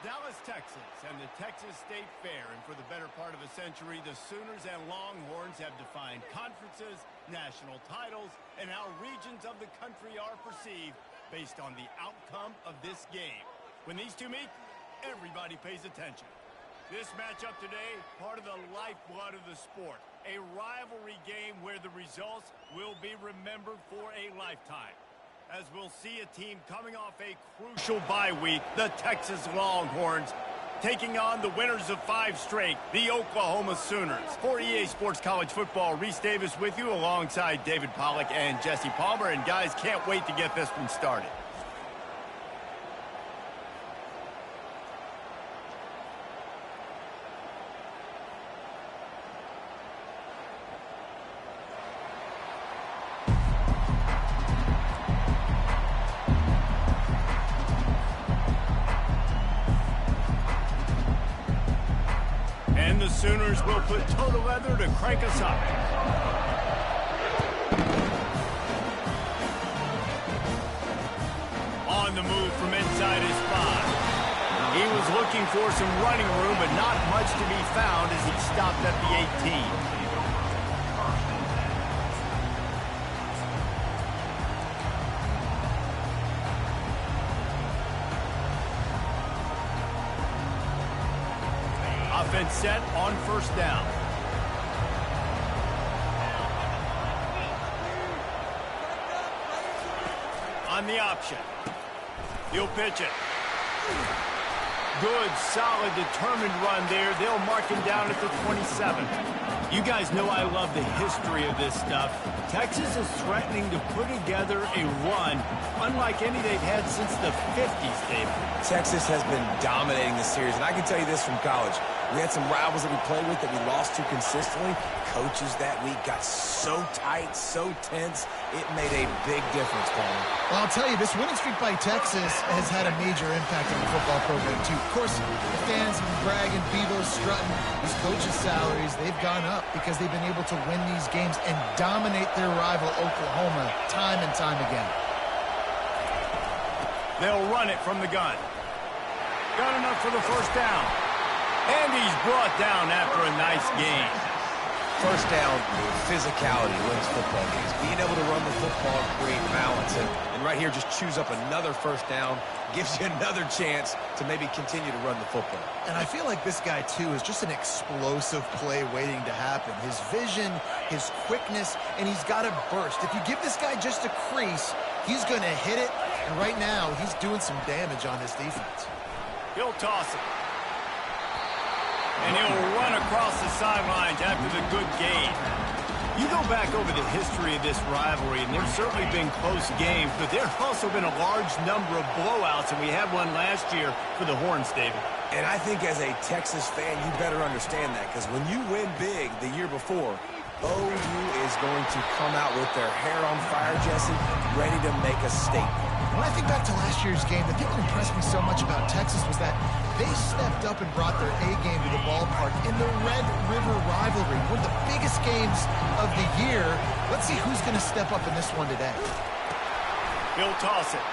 Dallas, Texas, and the Texas State Fair. And for the better part of a century, the Sooners and Longhorns have defined conferences, national titles, and how regions of the country are perceived based on the outcome of this game. When these two meet, everybody pays attention. This matchup today, part of the lifeblood of the sport. A rivalry game where the results will be remembered for a lifetime. As we'll see a team coming off a crucial bye week, the Texas Longhorns, taking on the winners of 5 straight, the Oklahoma Sooners. For EA Sports College Football, Reese Davis with you alongside David Pollack and Jesse Palmer. And guys, can't wait to get this one started. And the Sooners will put total leather to crank us up. On the move from inside his spot. He was looking for some running room, but not much to be found as he stopped at the 18. Offense set on first down. On the option. He'll pitch it. Good, solid, determined run there. They'll mark him down at the 27. You guys know I love the history of this stuff. Texas is threatening to put together a run unlike any they've had since the 50s, David. Texas has been dominating the series, and I can tell you this from college. We had some rivals that we played with that we lost to consistently. Coaches that week got so tight, so tense, it made a big difference, Palmer. Well, I'll tell you, this winning streak by Texas has had a major impact on the football program, too. Of course, the fans have been bragging, Bevo strutting. These coaches' salaries, they've gone up because they've been able to win these games and dominate their rival, Oklahoma, time and time again. They'll run it from the gun. Got enough for the first down. And he's brought down after a nice gain. First down, physicality wins football games. Being able to run the football and create balance. And right here, just choose up another first down. Gives you another chance to maybe continue to run the football. And I feel like this guy, too, is just an explosive play waiting to happen. His vision, his quickness, and he's got a burst. If you give this guy just a crease, he's going to hit it. And right now, he's doing some damage on this defense. He'll toss it. And he'll run across the sidelines after the good gain. You go back over the history of this rivalry, and there's certainly been close games, but there's also been a large number of blowouts, and we had one last year for the Horns, David. And I think as a Texas fan, you better understand that, because when you win big the year before, OU is going to come out with their hair on fire, Jesse, ready to make a statement. When I think back to last year's game, the thing that impressed me so much about Texas was that they stepped up and brought their A-game to the ballpark in the Red River rivalry, one of the biggest games of the year. Let's see who's going to step up in this one today. He'll toss it.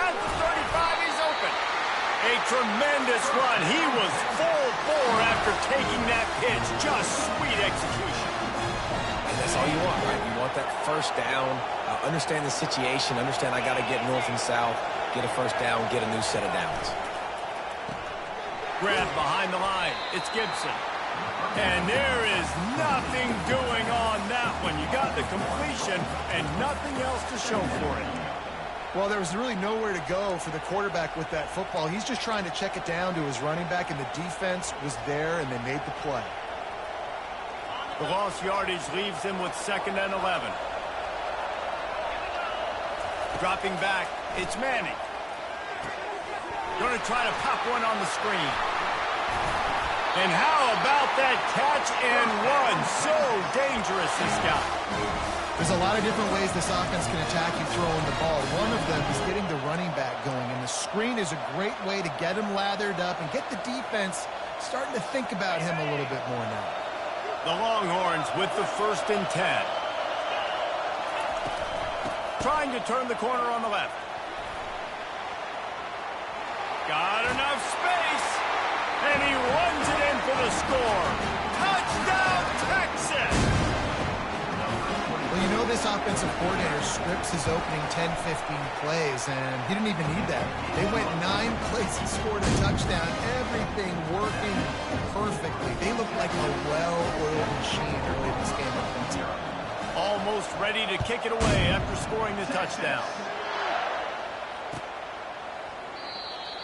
At the 35, he's open. A tremendous run. He was full bore after taking that pitch. Just sweet execution. And that's all you want, right? You want that first down. Understand the situation. Understand I got to get north and south, get a first down, get a new set of downs. Grab behind the line. It's Gibson. And there is nothing doing on that one. You got the completion and nothing else to show for it. Well, there was really nowhere to go for the quarterback with that football. He's just trying to check it down to his running back, and the defense was there, and they made the play. The lost yardage leaves him with 2nd and 11. Dropping back, it's Manning. Going to try to pop one on the screen. And how about that catch and run? So dangerous, this guy. There's a lot of different ways this offense can attack you throwing the ball. One of them is getting the running back going, and the screen is a great way to get him lathered up and get the defense starting to think about him a little bit more now. The Longhorns with the 1st and 10. Trying to turn the corner on the left. Got enough space. And he runs it in for the score. Touchdown, Texas! Well, you know this offensive coordinator scripts his opening 10, 15 plays, and he didn't even need that. They went 9 plays and scored a touchdown. Everything working perfectly. They looked like a well-oiled machine early in this game offensively. Almost ready to kick it away after scoring the touchdown.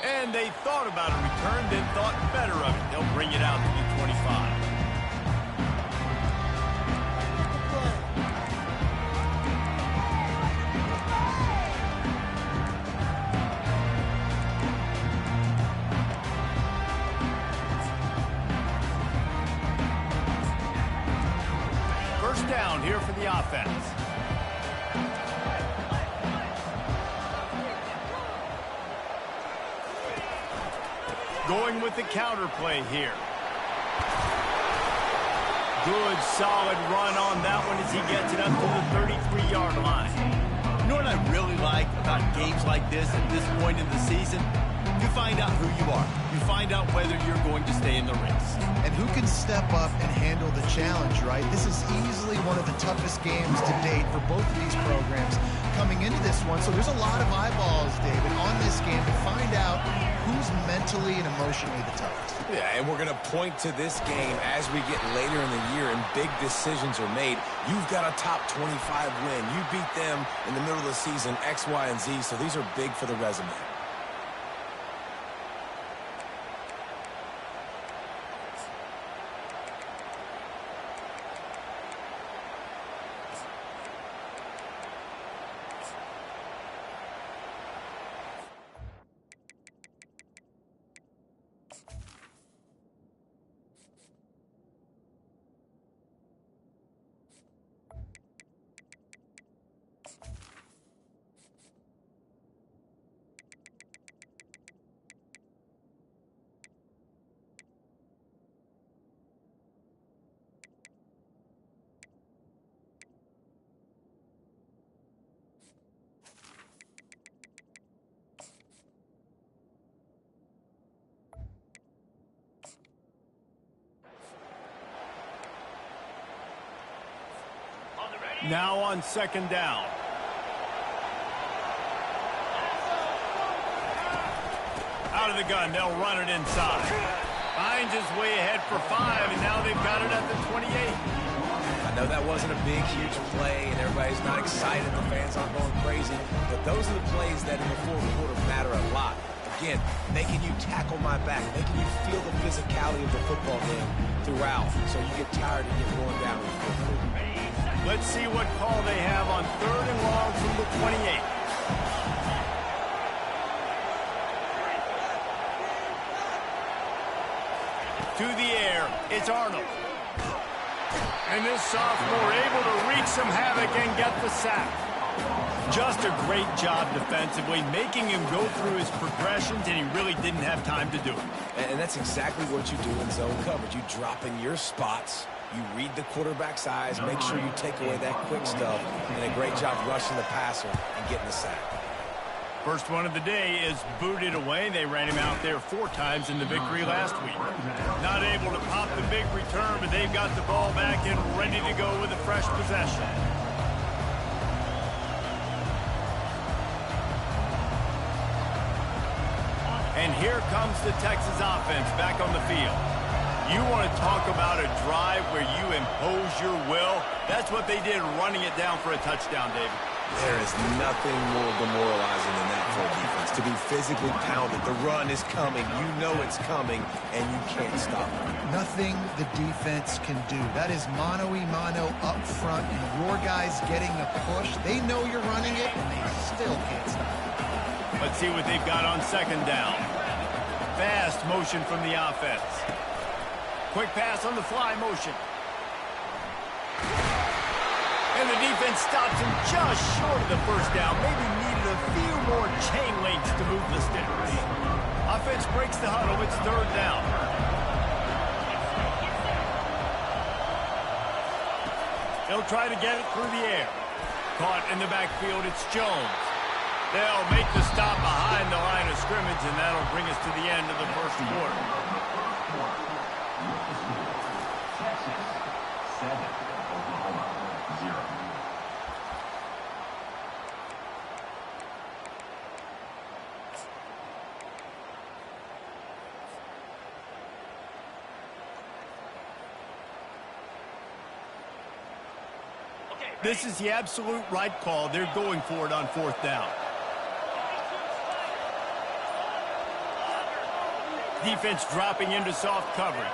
And they thought about a return, then thought better of it. They'll bring it out to the 25. First down here for the offense. Going with the counter play here. Good, solid run on that one as he gets it up to the 33-yard line. You know what I really like about games like this at this point in the season? You find out who you are. You find out whether you're going to stay in the race. And who can step up and handle the challenge, right? This is easily one of the toughest games to date for both of these programs coming into this one. So there's a lot of eyeballs, David, on this game to find out who's mentally and emotionally the toughest. Yeah, and we're going to point to this game as we get later in the year and big decisions are made. You've got a top 25 win. You beat them in the middle of the season, X, Y, and Z, so these are big for the resume. Now on second down. Out of the gun, they'll run it inside. Finds his way ahead for 5, and now they've got it at the 28. I know that wasn't a big, huge play, and everybody's not excited. The fans aren't going crazy. But those are the plays that in the fourth quarter matter a lot. Again, making you tackle my back, making you feel the physicality of the football game throughout, so you get tired and get worn down in the fourth quarter. Let's see what call they have on 3rd and long from the 28. To the air, it's Arnold. And this sophomore able to wreak some havoc and get the sack. Just a great job defensively, making him go through his progressions, and he really didn't have time to do it. And that's exactly what you do in zone coverage. You drop in your spots, you read the quarterback's eyes, make sure you take away that quick stuff, and a great job rushing the passer and getting the sack. First one of the day is booted away. They ran him out there 4 times in the victory last week. Not able to pop the big return, but they've got the ball back and ready to go with a fresh possession. And here comes the Texas offense back on the field. You want to talk about a drive where you impose your will? That's what they did, running it down for a touchdown, David. There is nothing more demoralizing than that for a defense. To be physically pounded, the run is coming, you know it's coming, and you can't stop it. Nothing the defense can do. That is mano-a-mano up front, and your guys getting a push. They know you're running it, and they still can't stop it. Let's see what they've got on second down. Fast motion from the offense. Quick pass on the fly motion. And the defense stops him just short of the first down. Maybe needed a few more chain links to move the sticks. Offense breaks the huddle. It's 3rd down. He'll try to get it through the air. Caught in the backfield. It's Jones. They'll make the stop behind the line of scrimmage, and that'll bring us to the end of the first quarter. Texas 7, Oklahoma 0. This is the absolute right call. They're going for it on fourth down. Defense dropping into soft coverage.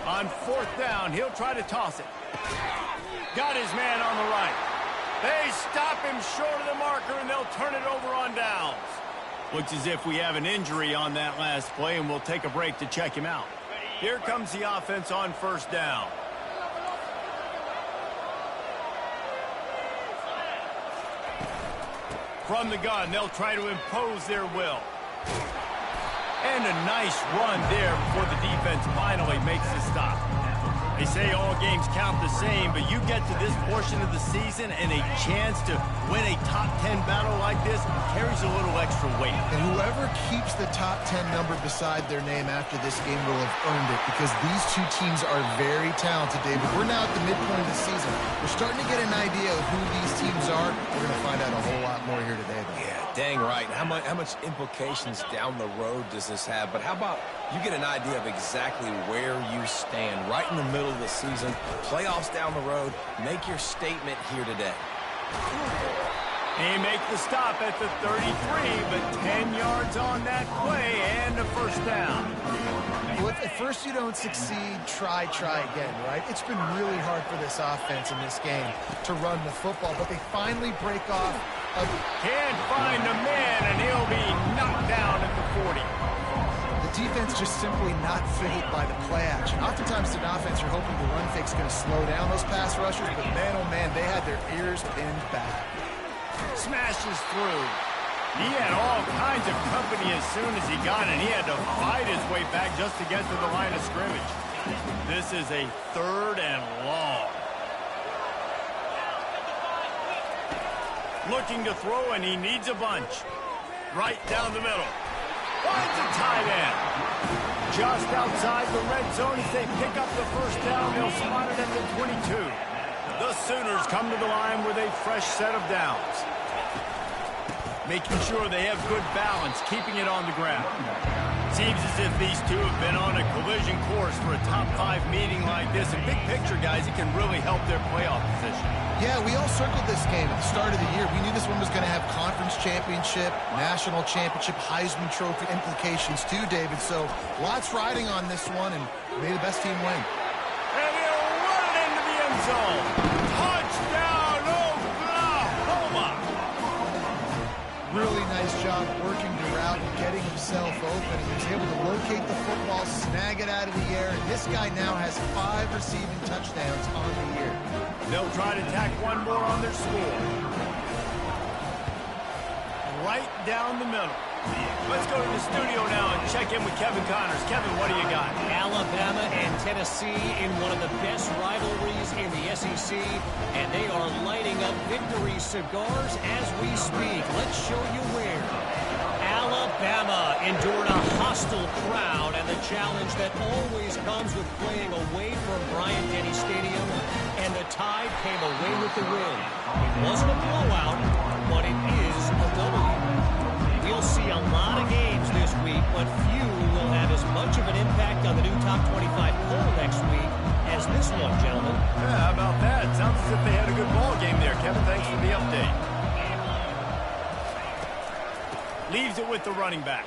On fourth down, he'll try to toss it. Got his man on the right. They stop him short of the marker, and they'll turn it over on downs. Looks as if we have an injury on that last play, and we'll take a break to check him out. Here comes the offense on first down. From the gun, they'll try to impose their will. And a nice run there before the defense finally makes the stop. They say all games count the same, but you get to this portion of the season and a chance to win a top 10 battle like this carries a little extra weight. And whoever keeps the top 10 number beside their name after this game will have earned it, because these two teams are very talented, David. We're now at the midpoint of the season. We're starting to get an idea of who these teams are. We're going to find out a whole lot more here today, though. Yeah, dang right. How much implications down the road does this have? But how about you get an idea of exactly where you stand right in the middle of the season, playoffs down the road, make your statement here today. They make the stop at the 33, but 10 yards on that play and a first down. Well, if at first you don't succeed, try again, right? It's been really hard for this offense in this game to run the football, but they finally break off. Can't find a man, and he'll be knocked down at the 40. The defense just simply not fooled by the play action. Oftentimes, an offense, you're hoping the run fake's going to slow down those pass rushers, but man, oh man, they had their ears pinned back. Smashes through. He had all kinds of company as soon as he got it. He had to fight his way back just to get to the line of scrimmage. This is a 3rd and long. Looking to throw, and he needs a bunch. Right down the middle. Finds a tight end. Just outside the red zone as they pick up the first down. They'll spot it at the 22. The Sooners come to the line with a fresh set of downs. Making sure they have good balance, keeping it on the ground. Seems as if these two have been on a collision course for a top 5 meeting like this. And big picture, guys, it can really help their playoff position. Yeah, we all circled this game at the start of the year. We knew this one was going to have conference championship, national championship, Heisman Trophy implications too, David. So lots riding on this one, and may the best team win. And he'll run it into the end zone. Touchdown, Oklahoma! Really nice job working the route and getting himself open. He was able to locate the football, snag it out of the air, and this guy now has 5 receiving touchdowns on the year. They'll try to tack one more on their score. Right down the middle. Let's go to the studio now and check in with Kevin Connors. Kevin, what do you got? Alabama and Tennessee in one of the best rivalries in the SEC, and they are lighting up victory cigars as we speak. Let's show you where. Alabama endured a hostile crowd and the challenge that always comes with playing away from Bryant-Denny Stadium, and the Tide came away with the win. It wasn't a blowout, but it is a W. We'll see a lot of games this week, but few will have as much of an impact on the new top 25 poll next week as this one, gentlemen. Yeah, how about that? Sounds as if they had a good ball game there. Kevin, thanks for the update. Leaves it with the running back.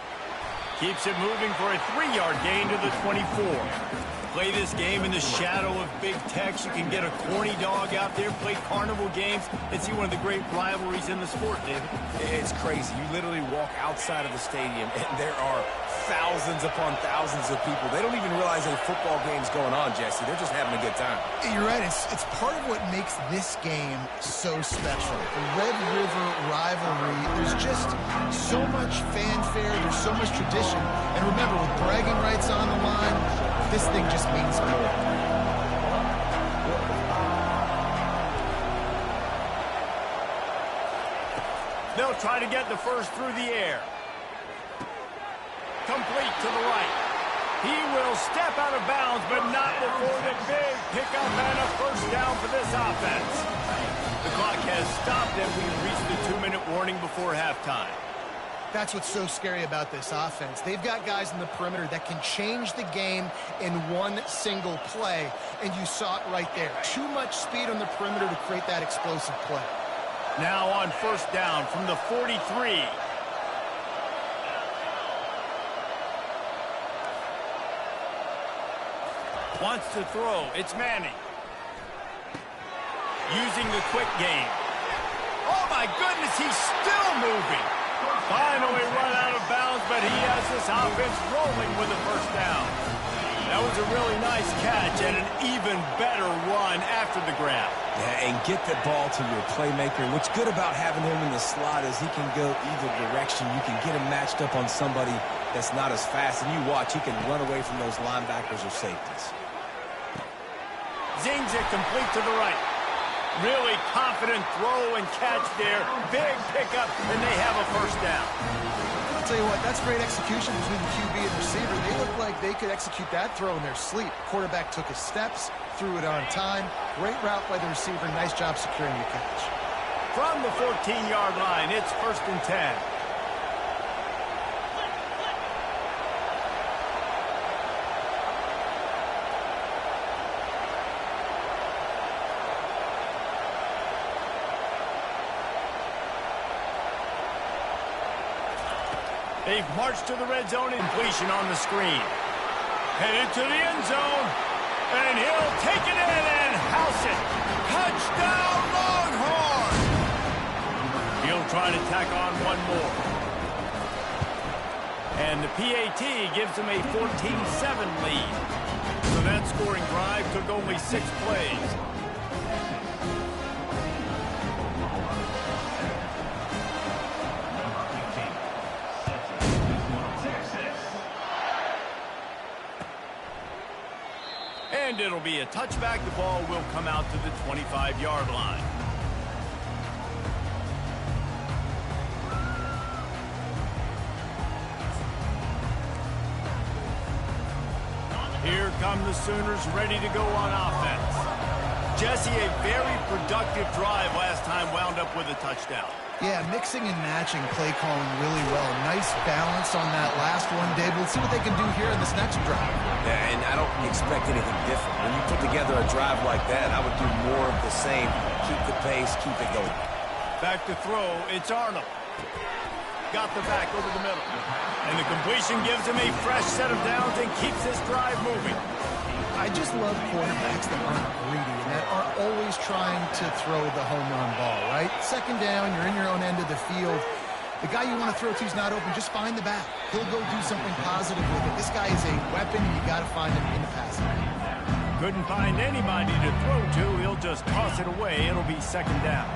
Keeps it moving for a 3-yard gain to the 24. Play this game in the shadow of Big Tex. You can get a corny dog out there, play carnival games, and see one of the great rivalries in the sport, David. It's crazy. You literally walk outside of the stadium, and there are thousands upon thousands of people. They don't even realize a football game's going on, Jesse. They're just having a good time. You're right. It's part of what makes this game so special. The Red River rivalry, there's just so much fanfare. There's so much tradition. And remember, with bragging rights on the line, this thing just means more. They'll try to get the first through the air. Complete to the right. He will step out of bounds, but not before the big pickup and a first down for this offense. The clock has stopped, and we've reached the 2-minute warning before halftime. That's what's so scary about this offense. They've got guys in the perimeter that can change the game in one single play, and you saw it right there. Too much speed on the perimeter to create that explosive play. Now on first down from the 43. Wants to throw. It's Manning. Using the quick game. Oh, my goodness, he's still moving. Finally run out of bounds, but he has this offense rolling with a first down. That was a really nice catch and an even better run after the grab. Yeah, and get the ball to your playmaker. What's good about having him in the slot is he can go either direction. You can get him matched up on somebody that's not as fast, and you watch, he can run away from those linebackers or safeties. Zings it complete to the right. Really confident throw and catch there. Big pickup, and they have a first down. I'll tell you what, that's great execution between the QB and receiver. They look like they could execute that throw in their sleep. Quarterback took his steps, threw it on time. Great route by the receiver. Nice job securing the catch. From the 14-yard line, it's 1st and 10. They've marched to the red zone. Completion on the screen. Headed to the end zone. And he'll take it in and house it. Touchdown, Longhorn! He'll try to tack on one more. And the PAT gives him a 14-7 lead. So that scoring drive took only 6 plays. And it'll be a touchback. The ball will come out to the 25-yard line. Here come the Sooners ready to go on offense. Jesse, a very productive drive last time wound up with a touchdown. Yeah, mixing and matching play calling really well. Nice balance on that last one, Dave. We'll see what they can do here in this next drive. Yeah, and I don't expect anything different. When you put together a drive like that, I would do more of the same. Keep the pace, keep it going. Back to throw, it's Arnold. Got the back over the middle. And the completion gives him a fresh set of downs and keeps this drive moving. I just love quarterbacks that aren't greedy and that aren't always trying to throw the home run ball, right? Second down, you're in your own end of the field. The guy you want to throw to is not open. Just find the back. He'll go do something positive with it. This guy is a weapon, and you got to find him in the passing game. Couldn't find anybody to throw to. He'll just toss it away. It'll be second down.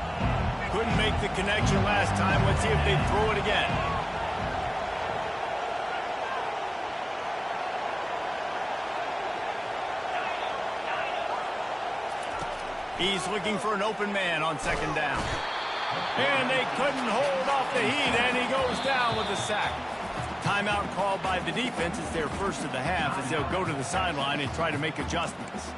Couldn't make the connection last time. Let's see if they throw it again. He's looking for an open man on second down. And they couldn't hold off the heat, and he goes down with a sack. Timeout called by the defense. It's their first of the half as they'll go to the sideline and try to make adjustments.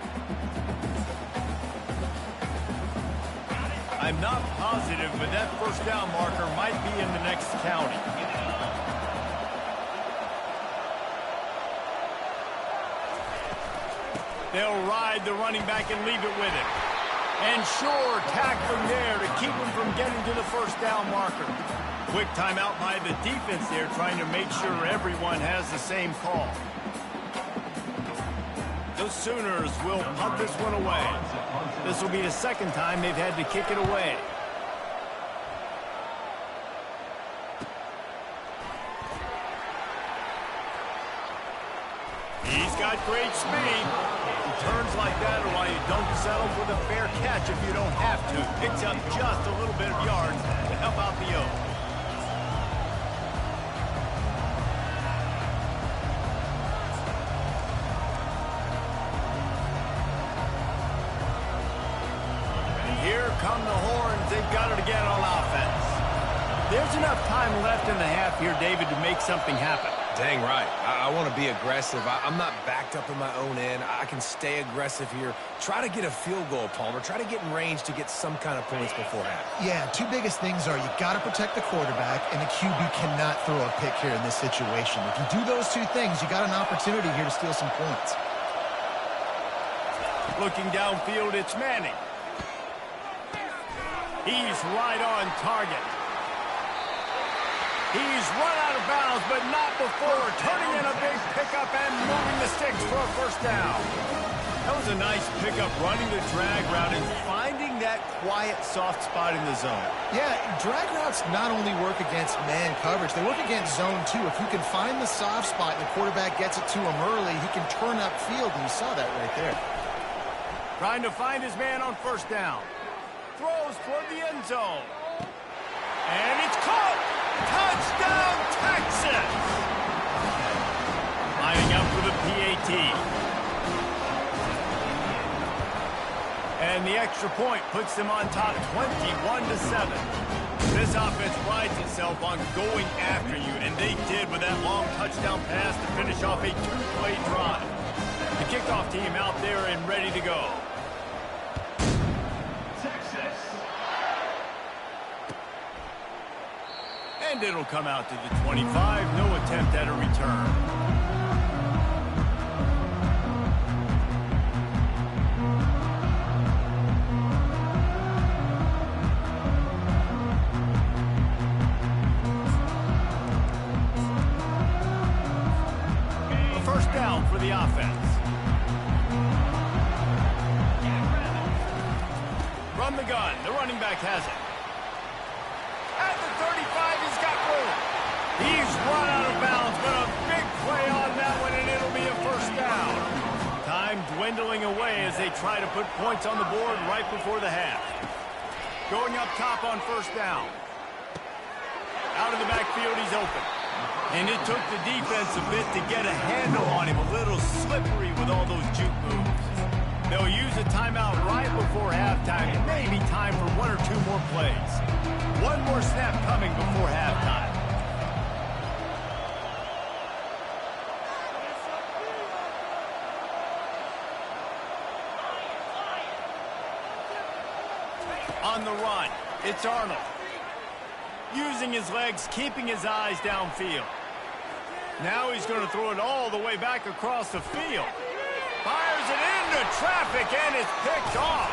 I'm not positive, but that first down marker might be in the next county. They'll ride the running back and leave it with him. And sure, tackling there to keep him from getting to the first down marker. Quick timeout by the defense there, trying to make sure everyone has the same call. The Sooners will punt this one away. This will be the second time they've had to kick it away. He's got great speed. Turns like that are why you don't settle for the fair catch if you don't have to. Picks up just a little bit of yards to help out the O. And here come the Horns. They've got it again on offense. There's enough time left in the half here, David, to make something happen. Dang right. I want to be aggressive. I'm not backed up in my own end. I can stay aggressive here. Try to get a field goal, Palmer. Try to get in range to get some kind of points before half. Yeah, two biggest things are you got to protect the quarterback, and the QB cannot throw a pick here in this situation. If you do those two things, you got an opportunity here to steal some points. Looking downfield, it's Manning. He's right on target. He's run out of bounds, but not before turning in a big pickup and moving the sticks for a first down. That was a nice pickup, running the drag route and finding that quiet, soft spot in the zone. Yeah, drag routes not only work against man coverage, they work against zone too. If you can find the soft spot and the quarterback gets it to him early, he can turn upfield, and you saw that right there. Trying to find his man on first down. Throws toward the end zone. And it's caught! Touchdown, Texas! Lining up for the PAT. And the extra point puts them on top 21-7. This offense prides itself on going after you, and they did with that long touchdown pass to finish off a two-play drive. The kickoff team out there and ready to go. And it'll come out to the 25. No attempt at a return. A first down for the offense. From the gun, the running back has it. At the 35, he's got room. He's run out of bounds, but a big play on that one, and it'll be a first down. Time dwindling away as they try to put points on the board right before the half. Going up top on first down. Out of the backfield, he's open. And it took the defense a bit to get a handle on him. A little slippery with all those juke moves. They'll use a timeout right before halftime. It may be time for one or two more plays. One more snap coming before halftime. On the run, it's Arnold. Using his legs, keeping his eyes downfield. Now he's going to throw it all the way back across the field. Fires it into traffic, and it's picked off.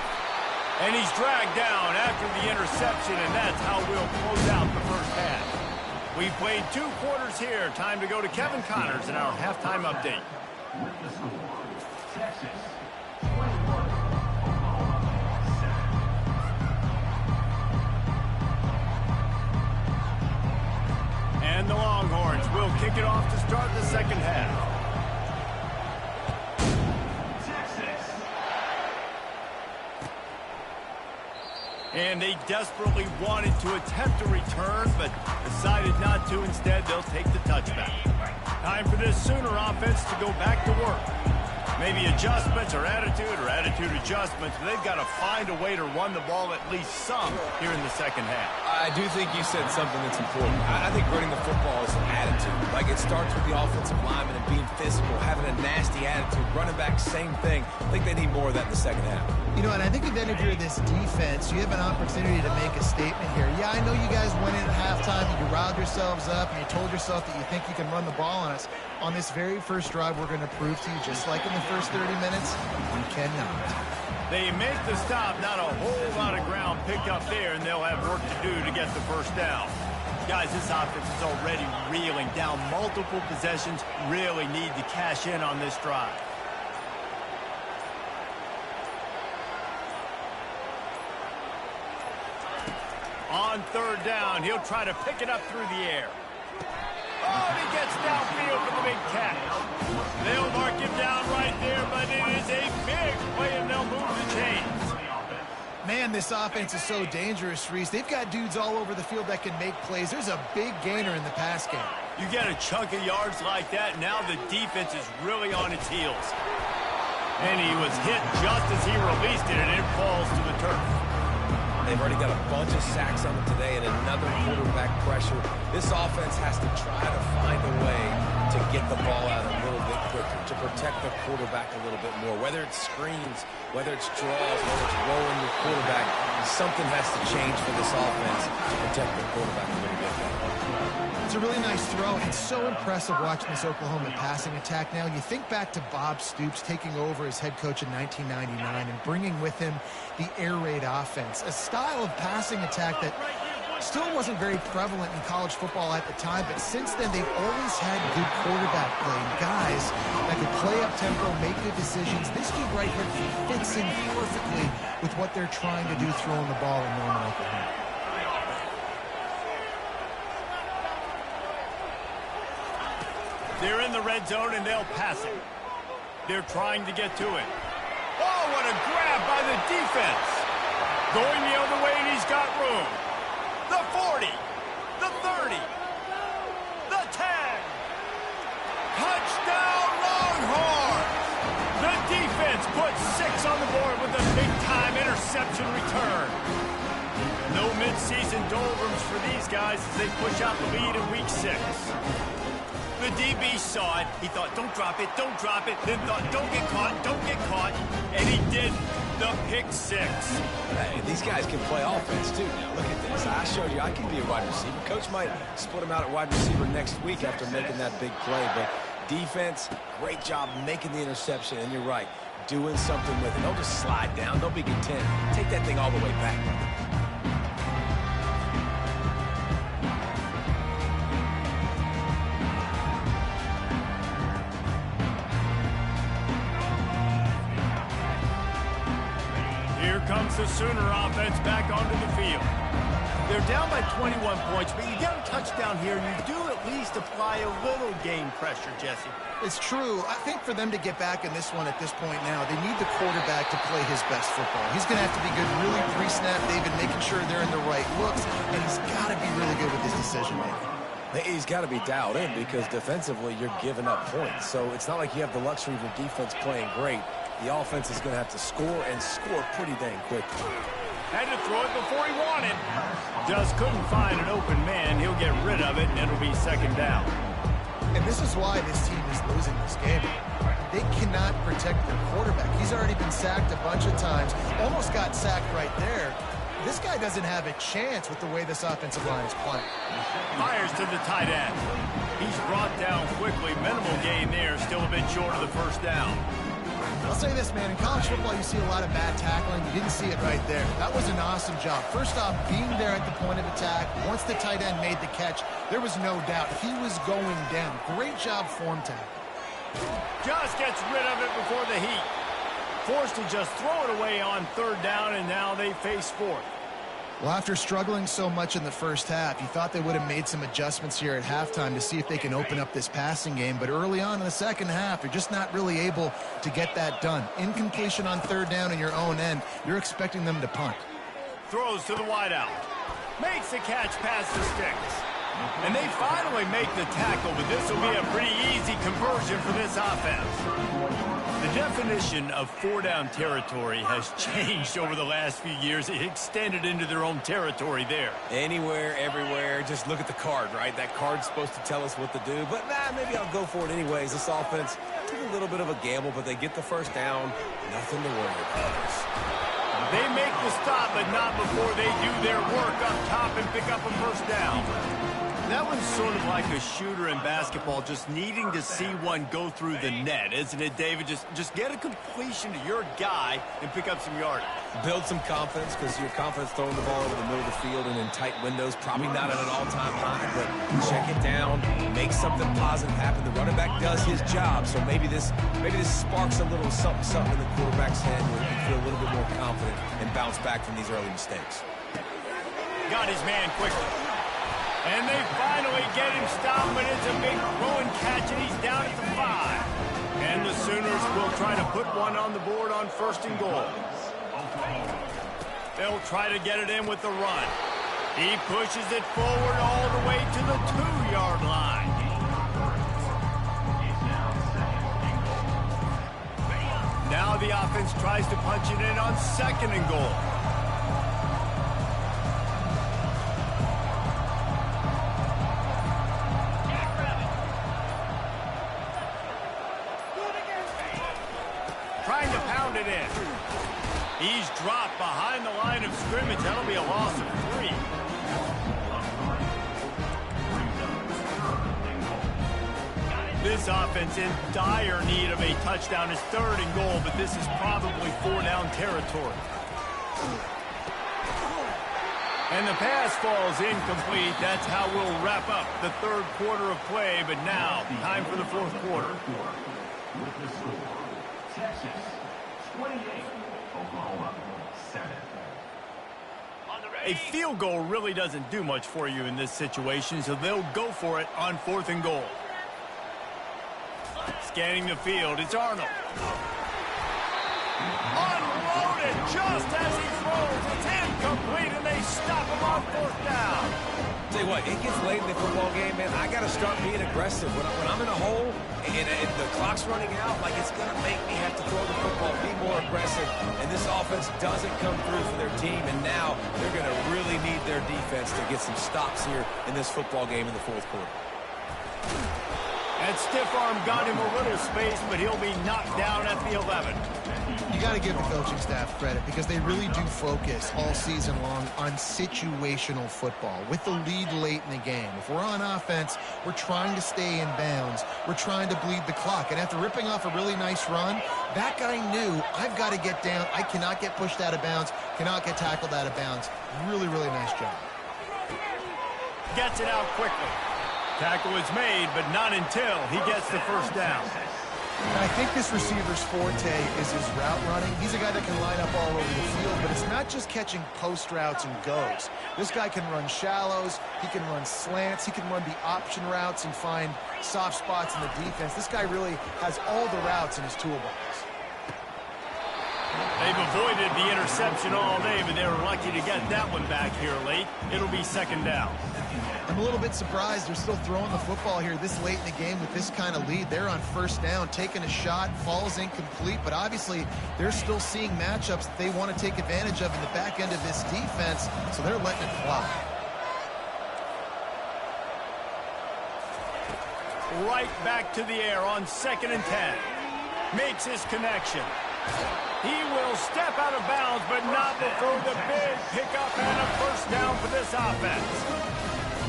And he's dragged down after the interception, and that's how we'll close out the first half. We've played 2 quarters here. Time to go to Kevin Connors in our halftime update. With the score, Texas 21, Oklahoma 7. And the Longhorns will kick it off to start the second half. And they desperately wanted to attempt a return, but decided not to. Instead, they'll take the touchback. Time for this Sooner offense to go back to work. Maybe adjustments or attitude adjustments. But they've got to find a way to run the ball at least some here in the second half. I do think you said something that's important. I think running the football is an attitude. Like, it starts with the offensive lineman and being physical, having a nasty attitude. Running back, same thing. I think they need more of that in the second half. You know, and I think then if you're this defense, you have an opportunity to make a statement here. Yeah, I know you guys went in at halftime and you riled yourselves up and you told yourself that you think you can run the ball on us. On this very first drive, we're going to prove to you, just like in the first 30 minutes, we cannot. They make the stop, not a whole lot of ground picked up there, and they'll have work to do to get the first down. Guys, this offense is already reeling down multiple possessions. Really need to cash in on this drive. On third down, he'll try to pick it up through the air. Oh, and he gets downfield for the big catch. They'll mark him down right there, but it is a big play, and they'll move the chains. Man, this offense is so dangerous, Reese. They've got dudes all over the field that can make plays. There's a big gainer in the pass game. You get a chunk of yards like that, now the defense is really on its heels. And he was hit just as he released it, and it falls to the turf. They've already got a bunch of sacks on them today and another quarterback pressure. This offense has to try to find a way to get the ball out a little bit quicker, to protect the quarterback a little bit more. Whether it's screens, whether it's draws, whether it's rolling your quarterback, something has to change for this offense to protect the quarterback a little bit better. It's a really nice throw. It's so impressive watching this Oklahoma passing attack now. You think back to Bob Stoops taking over as head coach in 1999 and bringing with him the air raid offense, a style of passing attack that still wasn't very prevalent in college football at the time, but since then they've always had good quarterback play, guys that could play up tempo, make good decisions. This dude right here fits in perfectly with what they're trying to do throwing the ball in Norman, Oklahoma. They're in the red zone, and they'll pass it. They're trying to get to it. Oh, what a grab by the defense. Going the other way, and he's got room. The 40, the 30, the 10. Touchdown, Longhorns! The defense puts 6 on the board with a big-time interception return. No mid-season doldrums for these guys as they push out the lead in Week 6. The DB saw it. He thought, don't drop it, don't drop it. Then thought, don't get caught. And he did the pick 6. Hey, these guys can play offense, too. Now, look at this. I showed you I can be a wide receiver. Coach might split him out at wide receiver next week after making that big play. But defense, great job making the interception. And you're right, doing something with it. Don't just slide down. Don't be content. Take that thing all the way back. Comes the Sooner offense back onto the field. They're down by 21 points, but you get a touchdown here, and you do at least apply a little game pressure, Jesse. It's true. I think for them to get back in this one at this point now, they need the quarterback to play his best football. He's going to have to be good really pre-snap, David, making sure they're in the right looks, and he's got to be really good with his decision-making. He's got to be dialed in because defensively you're giving up points. So it's not like you have the luxury of your defense playing great. The offense is going to have to score and score pretty dang quickly. Had to throw it before he wanted. Just couldn't find an open man. He'll get rid of it, and it'll be second down. And this is why this team is losing this game. They cannot protect their quarterback. He's already been sacked a bunch of times. Almost got sacked right there. This guy doesn't have a chance with the way this offensive line is playing. Fires to the tight end. He's brought down quickly. Minimal gain there. Still a bit short of the first down. I'll say this, man. In college football, you see a lot of bad tackling. You didn't see it right there. That was an awesome job. First off, being there at the point of attack. Once the tight end made the catch, there was no doubt he was going down. Great job form tackle. Just gets rid of it before the heat. Forced to just throw it away on third down, and now they face fourth. Well, after struggling so much in the first half, you thought they would have made some adjustments here at halftime to see if they can open up this passing game. But early on in the second half, you're just not really able to get that done. Incompletion on third down in your own end, you're expecting them to punt. Throws to the wideout. Makes the catch past the sticks. And they finally make the tackle, but this will be a pretty easy conversion for this offense. The definition of four-down territory has changed over the last few years. It extended into their own territory there. Anywhere, everywhere, just look at the card, right? That card's supposed to tell us what to do, but maybe I'll go for it anyways. This offense took a little bit of a gamble, but they get the first down. Nothing to worry about. They make the stop, but not before they do their work up top and pick up a first down. That one's sort of like a shooter in basketball, just needing to see one go through the net, isn't it, David? Just get a completion to your guy and pick up some yardage. Build some confidence, because your confidence throwing the ball over the middle of the field and in tight windows, probably not at an all-time high, but check it down, make something positive happen. The running back does his job, so maybe this sparks a little something in the quarterback's head where he can feel a little bit more confident and bounce back from these early mistakes. Got his man quickly. And they finally get him stopped, but it's a big throwing catch, and he's down at the 5. And the Sooners will try to put one on the board on first and goal. They'll try to get it in with the run. He pushes it forward all the way to the 2-yard line. Now the offense tries to punch it in on second and goal. trying to pound it in. He's dropped behind the line of scrimmage. That'll be a loss of 3. This offense in dire need of a touchdown is 3rd and goal, but this is probably 4-down territory. And the pass falls incomplete. That's how we'll wrap up the 3rd quarter of play, but now time for the 4th quarter. With the score, Texas 28, Oklahoma 7. A field goal really doesn't do much for you in this situation, so they'll go for it on 4th and goal. Scanning the field, it's Arnold. Unloaded just as he throws. It's incomplete, and they stop him on 4th down. Tell you what, it gets late in the football game, man. I got to start being aggressive. When I'm in a hole and the clock's running out, like, it's going to make me have to throw the football, be more aggressive. And this offense doesn't come through for their team, and now they're going to really need their defense to get some stops here in this football game in the 4th quarter. That stiff arm got him a little space, but he'll be knocked down at the 11. You got to give the coaching staff credit because they really do focus all season long on situational football with the lead late in the game. If we're on offense, we're trying to stay in bounds. We're trying to bleed the clock. And after ripping off a really nice run, that guy knew, I've got to get down. I cannot get pushed out of bounds, cannot get tackled out of bounds. Really, really nice job. Gets it out quickly. Tackle is made, but not until he gets the 1st down. And I think this receiver's forte is his route running. He's a guy that can line up all over the field, but it's not just catching post routes and goes. This guy can run shallows, he can run slants, he can run the option routes and find soft spots in the defense. This guy really has all the routes in his toolbox. They've avoided the interception all day, but they were lucky to get that one back here late. It'll be 2nd down. I'm a little bit surprised they're still throwing the football here this late in the game with this kind of lead. They're on 1st down, taking a shot, falls incomplete, but obviously they're still seeing matchups that they want to take advantage of in the back end of this defense, so they're letting it fly. Right back to the air on 2nd and 10. Makes his connection. He will step out of bounds, but not before the big pickup and a 1st down for this offense.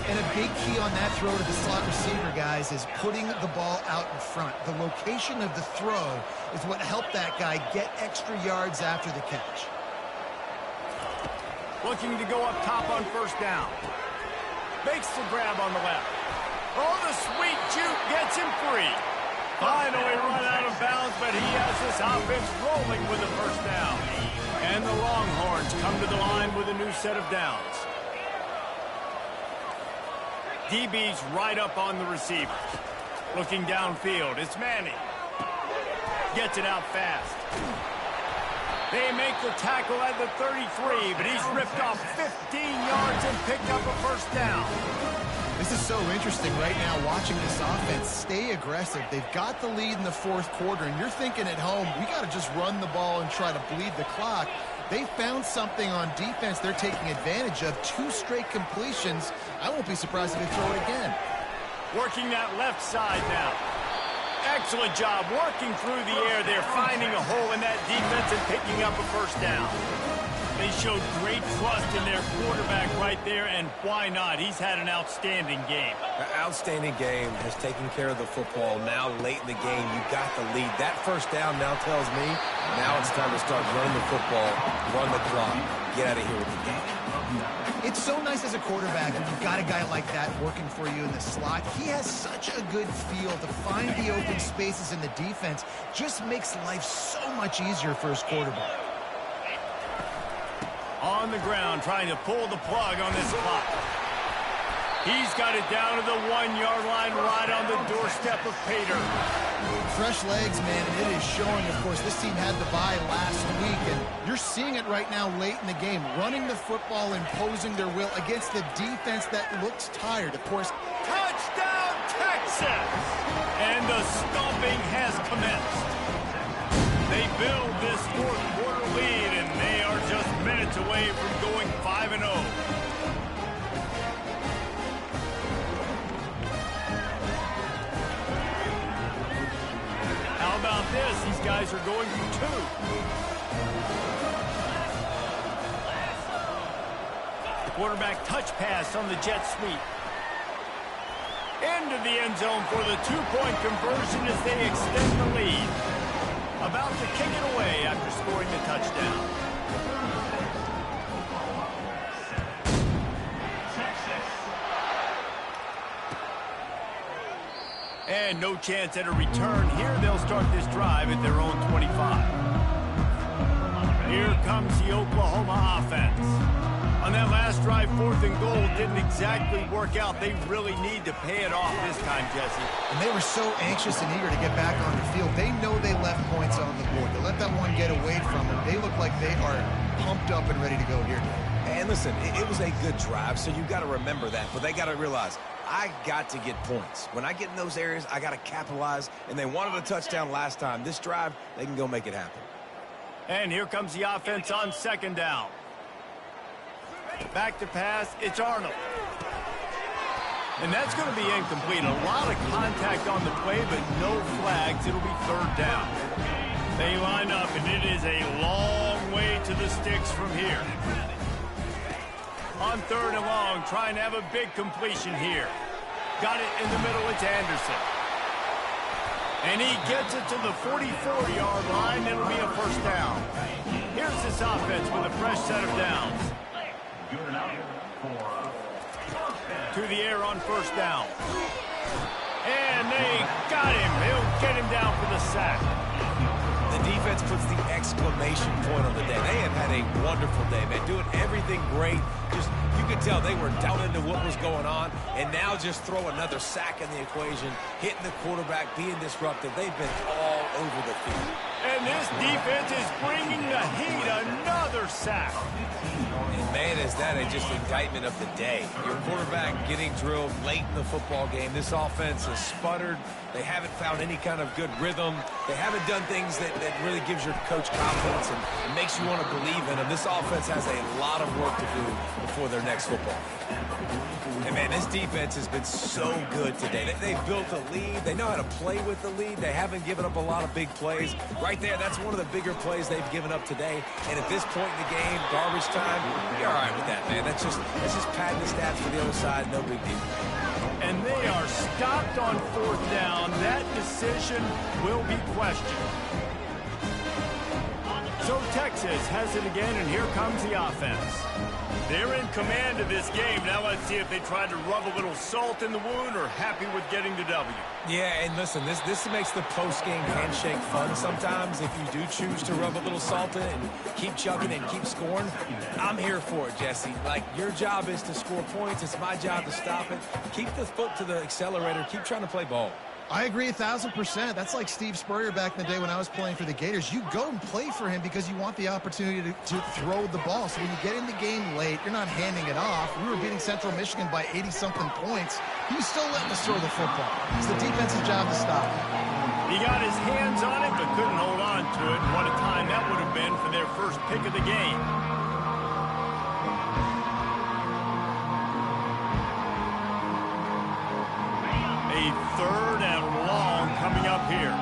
And a big key on that throw to the slot receiver, guys, is putting the ball out in front. The location of the throw is what helped that guy get extra yards after the catch. Looking to go up top on 1st down. Makes the grab on the left. Oh, the sweet juke gets him free. Finally run out of bounds, but he has this offense rolling with the 1st down. And the Longhorns come to the line with a new set of downs. DB's right up on the receiver. Looking downfield, it's Manning. Gets it out fast. They make the tackle at the 33, but he's ripped off 15 yards and picked up a 1st down. This is so interesting right now watching this offense stay aggressive. They've got the lead in the 4th quarter, and you're thinking at home, we got to just run the ball and try to bleed the clock. They found something on defense they're taking advantage of. 2 straight completions. I won't be surprised if they throw it again. Working that left side now. Excellent job working through the air. They're finding a hole in that defense and picking up a 1st down. They showed great trust in their quarterback right there, and why not? He's had an outstanding game. An outstanding game, has taken care of the football. Now, late in the game, you got the lead. That 1st down now tells me now it's time to start running the football, run the clock, get out of here with the game. It's so nice as a quarterback when you've got a guy like that working for you in the slot. He has such a good feel to find the open spaces in the defense. Just makes life so much easier for his quarterback. On the ground, trying to pull the plug on this clock. He's got it down to the 1-yard line, right on the doorstep of Pater. Fresh legs, man, and it is showing. Of course, this team had the bye last week, and you're seeing it right now late in the game. Running the football, imposing their will against the defense that looks tired. Of course, touchdown, Texas! And the stomping has commenced. They build this 4th quarter lead, and they are just minutes away from going 5-0. How about this. These guys are going for two. Quarterback touch pass on the jet sweep. Into the end zone for the two-point conversion as they extend the lead. About to kick it away after scoring the touchdown. And no chance at a return here. They'll start this drive at their own 25. Here comes the Oklahoma offense. On that last drive, 4th and goal didn't exactly work out. They really need to pay it off this time, Jesse. And they were so anxious and eager to get back on the field. They know they left points on the board. To let that one get away from them, they look like they are pumped up and ready to go here. And listen, it was a good drive, so you got to remember that. But they got to realize, I got to get points. When I get in those areas, I got to capitalize. And they wanted a touchdown last time. This drive, they can go make it happen. And here comes the offense on 2nd down. Back to pass, it's Arnold. And that's going to be incomplete. A lot of contact on the play, but no flags. It'll be 3rd down. They line up, and it is a long way to the sticks from here. On 3rd and long, trying to have a big completion here. Got it in the middle, it's Anderson. And he gets it to the 44-yard line. It'll be a 1st down. Here's this offense with a fresh set of downs. To the air on 1st down. And they got him. He'll get him down for the sack. The defense puts the exclamation point on the day. They have had a wonderful day, man. Doing everything great. Just, you could tell they were down into what was going on. And now just throw another sack in the equation. Hitting the quarterback, being disruptive. They've been all over the field. And this defense is bringing the heat. Another sack. And man, is that just indictment of the day. Your quarterback getting drilled late in the football game. This offense has sputtered. They haven't found any kind of good rhythm. They haven't done things that really gives your coach confidence and makes you want to believe in them. This offense has a lot of work to do before their next football. And man, this defense has been so good today. They've built a lead. They know how to play with the lead. They haven't given up a lot of big plays. Right there, that's one of the bigger plays they've given up today. And at this point in the game, garbage time, you're all right with that, man. That's just padding the stats for the other side. No big deal. And they are stopped on 4th down. That decision will be questioned. So Texas has it again, and here comes the offense. They're in command of this game. Now let's see if they try to rub a little salt in the wound or happy with getting the W. Yeah, and listen, this makes the post-game handshake fun sometimes. If you do choose to rub a little salt in it and keep chugging and keep scoring, I'm here for it, Jesse. Like, your job is to score points. It's my job to stop it. Keep the foot to the accelerator. Keep trying to play ball. I agree 1,000%. That's like Steve Spurrier back in the day when I was playing for the Gators. You go and play for him because you want the opportunity to throw the ball. So when you get in the game late, you're not handing it off. We were beating Central Michigan by 80-something points. He was still letting us throw the football. It's the defense's job to stop. He got his hands on it but couldn't hold on to it. And what a time that would have been for their first pick of the game. A 3rd and long coming up here.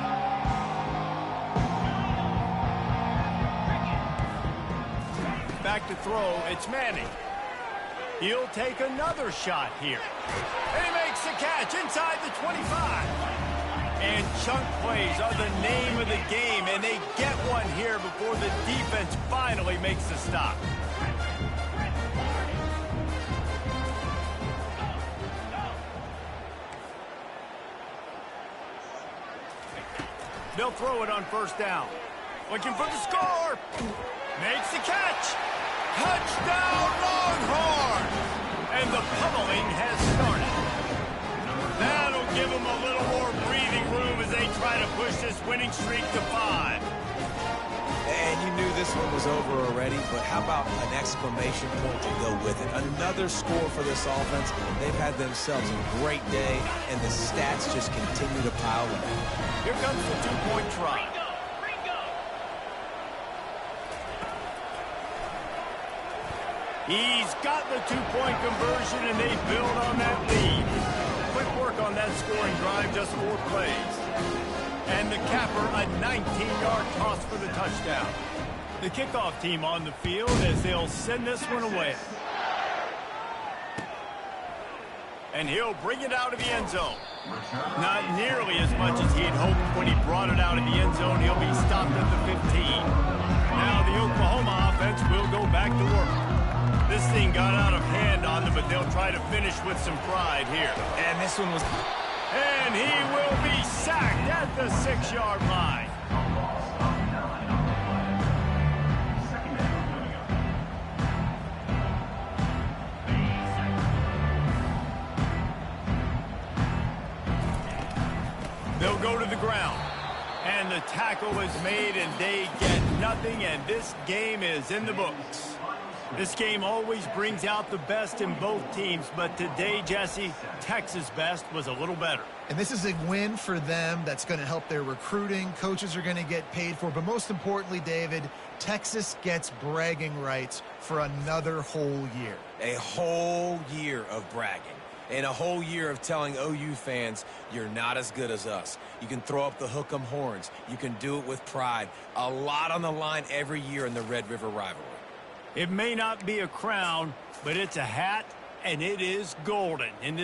Back to throw, it's Manning. He'll take another shot here. And he makes the catch inside the 25. And chunk plays are the name of the game, and they get one here before the defense finally makes the stop. They'll throw it on 1st down. Looking for the score. Makes the catch. Touchdown, Longhorns! And the pummeling has started. That'll give them a little more breathing room as they try to push this winning streak to 5. And you knew this one was over already, but how about an exclamation point to go with it? Another score for this offense. They've had themselves a great day, and the stats just continue to pile up. Here comes the two-point try. He's got the two-point conversion, and they build on that lead. Quick work on that scoring drive, just 4 plays. And the capper, a 19-yard toss for the touchdown. The kickoff team on the field as they'll send this one away. And he'll bring it out of the end zone. Not nearly as much as he had hoped when he brought it out of the end zone. He'll be stopped at the 15. Now the Oklahoma offense will go back to work. This thing got out of hand on them, but they'll try to finish with some pride here. And this one was... And he will be sacked at the 6-yard line. They'll go to the ground. And the tackle is made, and they get nothing, and this game is in the books. This game always brings out the best in both teams, but today, Jesse, Texas' best was a little better. And this is a win for them that's going to help their recruiting. Coaches are going to get paid for. But most importantly, David, Texas gets bragging rights for another whole year. A whole year of bragging. And a whole year of telling OU fans, you're not as good as us. You can throw up the hook'em horns. You can do it with pride. A lot on the line every year in the Red River rivalry. It may not be a crown, but it's a hat, and it is golden in this